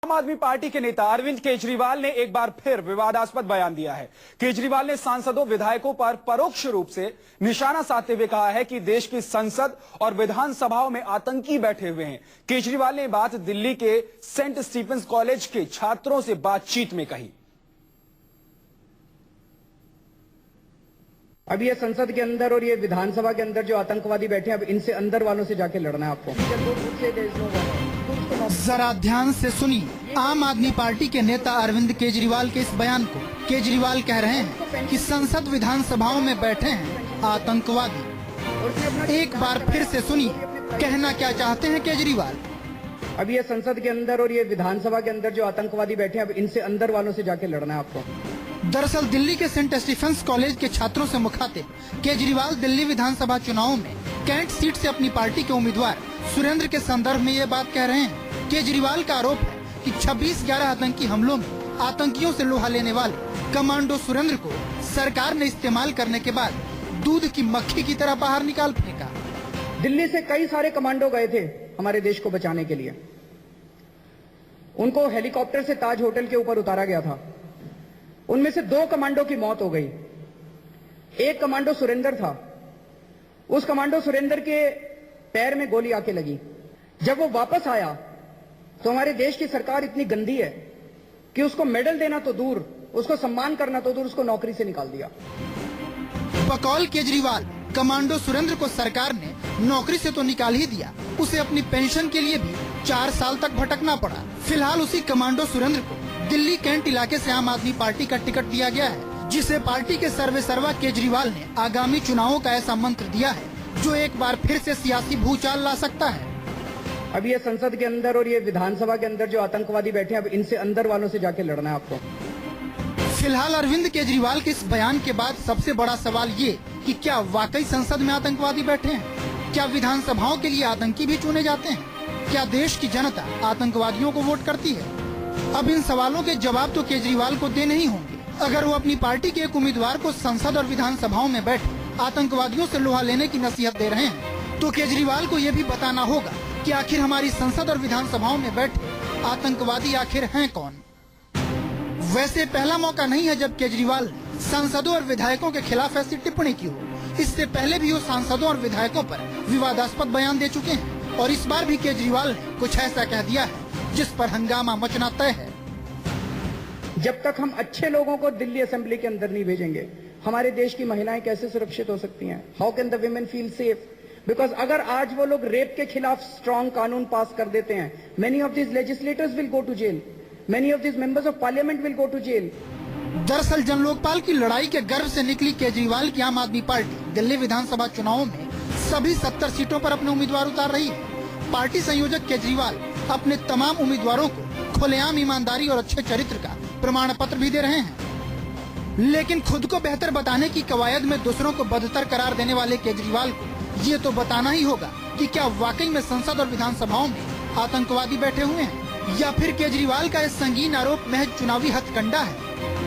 आम आदमी पार्टी के नेता अरविंद केजरीवाल ने एक बार फिर विवादास्पद बयान दिया है। केजरीवाल ने सांसदों विधायकों पर परोक्ष रूप से निशाना साधते हुए कहा है कि देश की संसद और विधानसभाओं में आतंकी बैठे हुए हैं। केजरीवाल ने बात दिल्ली के सेंट स्टीफेंस कॉलेज के छात्रों से बातचीत में कही। अब ये संसद के अंदर और ये विधानसभा के अंदर जो आतंकवादी बैठे हैं, अब इनसे अंदर वालों से जाके लड़ना है आपको। जरा ध्यान से सुनिए आम आदमी पार्टी के नेता अरविंद केजरीवाल के इस बयान को। केजरीवाल कह रहे हैं कि संसद विधानसभाओं में बैठे हैं आतंकवादी। एक बार फिर से सुनिए कहना क्या चाहते हैं केजरीवाल। अब ये संसद के अंदर और ये विधानसभा के अंदर जो आतंकवादी बैठे हैं, अब इनसे अंदर वालों से जाके लड़ना है आपको। दरअसल दिल्ली के सेंट स्टीफेंस कॉलेज के छात्रों से मुखातिब केजरीवाल दिल्ली विधानसभा चुनाव में कैंट सीट से अपनी पार्टी के उम्मीदवार सुरेंद्र के संदर्भ में ये बात कह रहे हैं। केजरीवाल का आरोप है कि 26/11 आतंकी हमलों में आतंकियों से लोहा लेने वाले कमांडो सुरेंद्र को सरकार ने इस्तेमाल करने के बाद दूध की मक्खी की तरह बाहर निकाल फेंका। दिल्ली से कई सारे कमांडो गए थे हमारे देश को बचाने के लिए। उनको हेलीकॉप्टर से ताज होटल के ऊपर उतारा गया था। उनमें से 2 कमांडो की मौत हो गई। एक कमांडो सुरेंद्र था। उस कमांडो सुरेंद्र के पैर में गोली आके लगी। जब वो वापस आया तो हमारे देश की सरकार इतनी गंदी है कि उसको मेडल देना तो दूर, उसको सम्मान करना तो दूर, उसको नौकरी से निकाल दिया। बकौल केजरीवाल कमांडो सुरेंद्र को सरकार ने नौकरी से तो निकाल ही दिया, उसे अपनी पेंशन के लिए भी 4 साल तक भटकना पड़ा। फिलहाल उसी कमांडो सुरेंद्र को दिल्ली कैंट इलाके से आम आदमी पार्टी का टिकट दिया गया है, जिसे पार्टी के सर्वेसर्वा केजरीवाल ने आगामी चुनावों का ऐसा मंत्र दिया है जो एक बार फिर से सियासी भूचाल ला सकता है। अब ये संसद के अंदर और ये विधानसभा के अंदर जो आतंकवादी बैठे हैं, अब इनसे अंदर वालों से जाके लड़ना है आपको। फिलहाल अरविंद केजरीवाल के इस बयान के बाद सबसे बड़ा सवाल ये कि क्या वाकई संसद में आतंकवादी बैठे हैं? क्या विधानसभाओं के लिए आतंकी भी चुने जाते हैं? क्या देश की जनता आतंकवादियों को वोट करती है? अब इन सवालों के जवाब तो केजरीवाल को देने ही होंगे। अगर वो अपनी पार्टी के एक उम्मीदवार को संसद और विधानसभाओं में बैठे आतंकवादियों से लोहा लेने की नसीहत दे रहे हैं, तो केजरीवाल को ये भी बताना होगा कि आखिर हमारी संसद और विधानसभाओं में बैठे आतंकवादी आखिर हैं कौन। वैसे पहला मौका नहीं है जब केजरीवाल ने सांसदों और विधायकों के खिलाफ ऐसी टिप्पणी की हो। इससे पहले भी वो सांसदों और विधायकों पर विवादास्पद बयान दे चुके हैं और इस बार भी केजरीवाल ने कुछ ऐसा कह दिया है जिस पर हंगामा मचना तय है। जब तक हम अच्छे लोगों को दिल्ली असेंबली के अंदर नहीं भेजेंगे, हमारे देश की महिलाएं कैसे सुरक्षित हो सकती हैं? How can the women feel safe? Because अगर आज वो लोग रेप के खिलाफ स्ट्रॉन्ग कानून पास कर देते हैं, many of this legislators will go to jail, many of this members of parliament will go to jail. दरअसल जन लोकपाल की लड़ाई के गर्व से निकली केजरीवाल की आम आदमी पार्टी दिल्ली विधानसभा चुनावों में सभी 70 सीटों पर अपने उम्मीदवार उतार रही है। पार्टी संयोजक केजरीवाल अपने तमाम उम्मीदवारों को खुलेआम ईमानदारी और अच्छे चरित्र का प्रमाण पत्र भी दे रहे हैं। लेकिन खुद को बेहतर बताने की कवायद में दूसरों को बदतर करार देने वाले केजरीवाल को ये तो बताना ही होगा कि क्या वाकई में संसद और विधानसभाओं में आतंकवादी बैठे हुए हैं या फिर केजरीवाल का यह संगीन आरोप महज चुनावी हथकंडा है।